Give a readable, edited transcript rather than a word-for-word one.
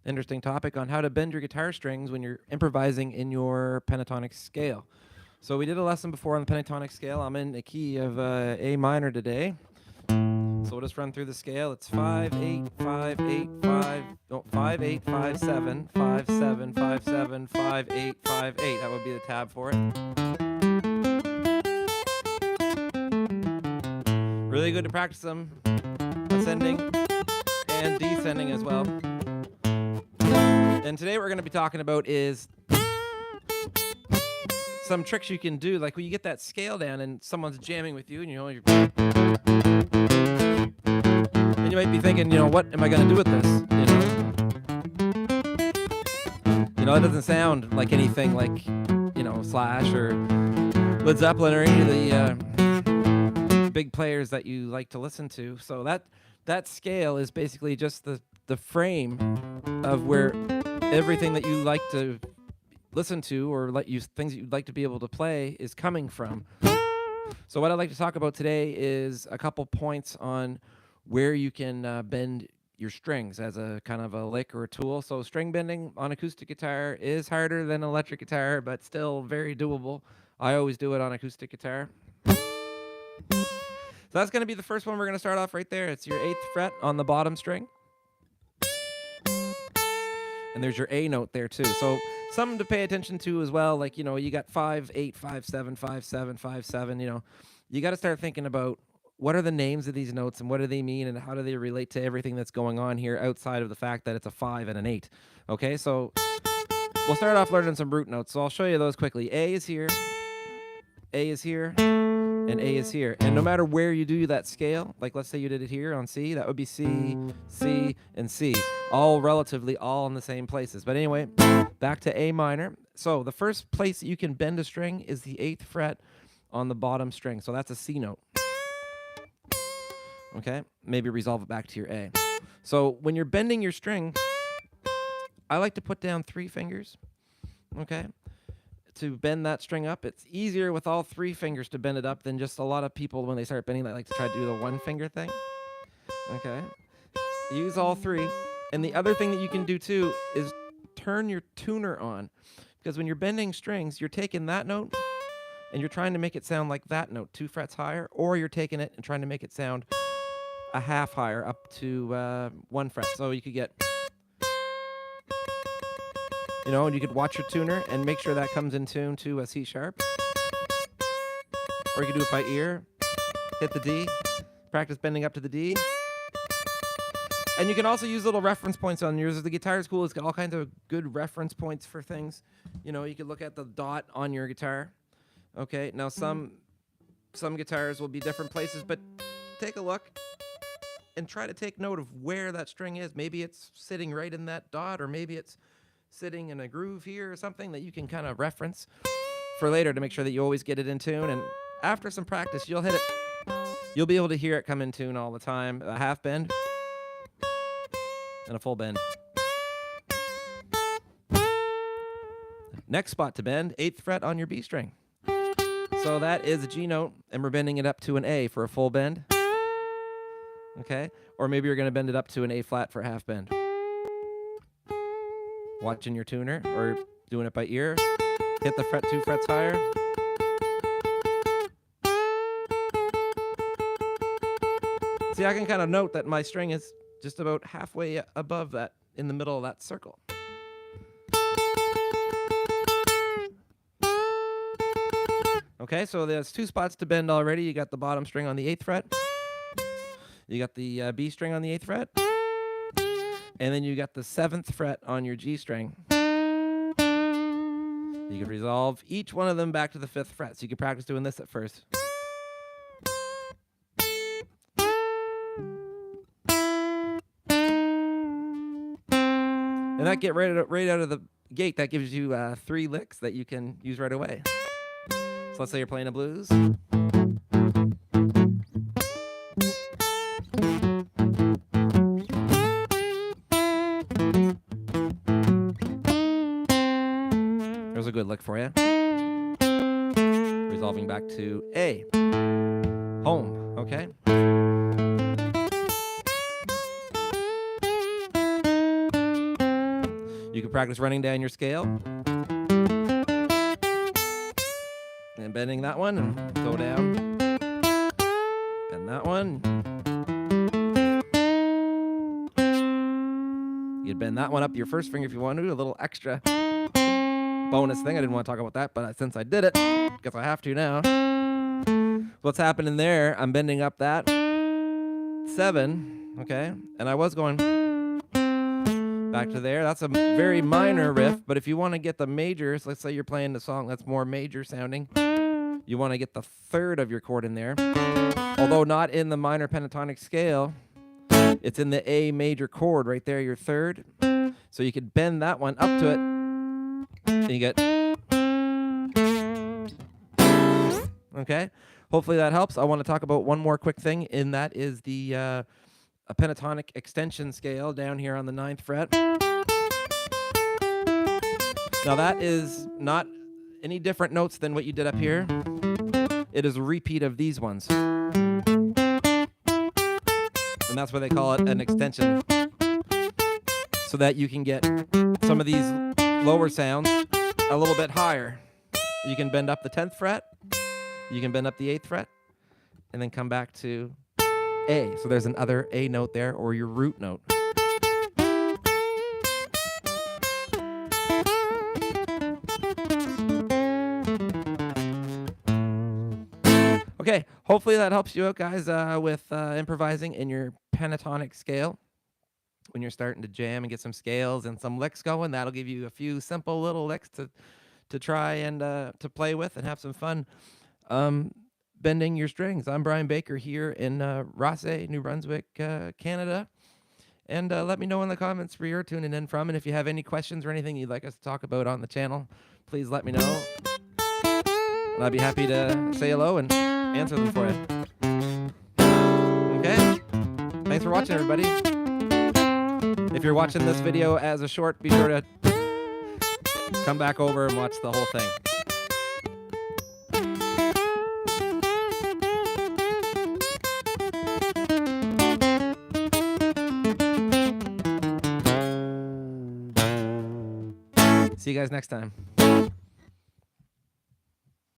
interesting topic on how to bend your guitar strings when you're improvising in your pentatonic scale. So we did a lesson before on the pentatonic scale. I'm in the key of A minor today. So we'll just run through the scale. It's 5 8 5 8 5 no 5 8 5 7 5 7 5 7 5 8 5 8. That would be the tab for it. Really good to practice them ascending and descending as well. And today what we're going to be talking about is some tricks you can do, like when you get that scale down and someone's jamming with you, and you might be thinking, what am I going to do with this? It doesn't sound like anything like, Slash or Led Zeppelin or any of the big players that you like to listen to. So that scale is basically just the frame of where everything that you like to listen to or things that you'd like to be able to play is coming from. So what I'd like to talk about today is a couple points on where you can bend your strings as a kind of a lick or a tool. So string bending on acoustic guitar is harder than electric guitar, but still very doable. I always do it on acoustic guitar. So that's going to be the first one. We're going to start off right there. It's your 8th fret on the bottom string. And there's your A note there too. So something to pay attention to as well. Like, you got 5, 8, 5, 7, 5, 7, 5, 7. You got to start thinking about what are the names of these notes and what do they mean and how do they relate to everything that's going on here outside of the fact that it's a 5 and an 8. Okay, so we'll start off learning some root notes. So I'll show you those quickly. A is here, A is here, and A is here. And no matter where you do that scale, like let's say you did it here on C, that would be C, C, and C. All relatively all in the same places. But anyway, back to A minor. So the first place that you can bend a string is the 8th fret on the bottom string. So that's a C note. Okay, maybe resolve it back to your A. So when you're bending your string, I like to put down 3 fingers, okay, to bend that string up. It's easier with all 3 fingers to bend it up than just a lot of people when they start bending that like to try to do the 1 finger thing. Okay, use all 3. And the other thing that you can do too is turn your tuner on, because when you're bending strings, you're taking that note and you're trying to make it sound like that note 2 frets higher, or you're taking it and trying to make it sound a half higher up to 1 fret. So you could get, and you could watch your tuner and make sure that comes in tune to a C sharp. Or you could do it by ear, hit the D, practice bending up to the D. And you can also use little reference points on yours. The guitar is cool. It's got all kinds of good reference points for things. You could look at the dot on your guitar. Okay, now some guitars will be different places, but take a look and try to take note of where that string is. Maybe it's sitting right in that dot, or maybe it's sitting in a groove here or something that you can kind of reference for later to make sure that you always get it in tune. And after some practice, you'll hit it. You'll be able to hear it come in tune all the time. A half bend and a full bend. Next spot to bend, 8th fret on your B string. So that is a G note, and we're bending it up to an A for a full bend. Okay? Or maybe you're going to bend it up to an A flat for a half bend. Watching your tuner or doing it by ear. Hit the fret 2 frets higher. See, I can kind of note that my string is just about halfway above that, in the middle of that circle. Okay, so there's 2 spots to bend already. You got the bottom string on the 8th fret. You got the B string on the 8th fret. And then you got the 7th fret on your G string. You can resolve each one of them back to the 5th fret. So you can practice doing this at first. And that get right out of the gate. That gives you 3 licks that you can use right away. So let's say you're playing a blues. There's a good lick for you. Resolving back to A. Home, okay? You can practice running down your scale and bending that one and go down. And that one. You'd bend that one up your first finger if you want to do a little extra bonus thing. I didn't want to talk about that, but since I did it, because I have to now. What's happening there, I'm bending up that 7, okay? And I was going back to there. That's a very minor riff, but if you want to get the majors, let's say you're playing the song that's more major sounding, you want to get the 3rd of your chord in there. Although not in the minor pentatonic scale, it's in the A major chord right there, your 3rd. So you could bend that one up to it, and you get, okay? Hopefully that helps. I want to talk about one more quick thing, and that is the a pentatonic extension scale down here on the 9th fret. Now that is not any different notes than what you did up here. It is a repeat of these ones. And that's why they call it an extension. So that you can get some of these lower sounds a little bit higher. You can bend up the 10th fret, you can bend up the 8th fret, and then come back to A. So there's another A note there, or your root note. Okay, hopefully that helps you out, guys, with improvising in your pentatonic scale. When you're starting to jam and get some scales and some licks going, that'll give you a few simple little licks to try and to play with and have some fun bending your strings. I'm Brian Baker here in Rothesay, New Brunswick, Canada. And let me know in the comments where you're tuning in from. And if you have any questions or anything you'd like us to talk about on the channel, please let me know. And I'd be happy to say hello and answer them for you. Okay? Thanks for watching, everybody. If you're watching this video as a short, be sure to come back over and watch the whole thing. See you guys next time.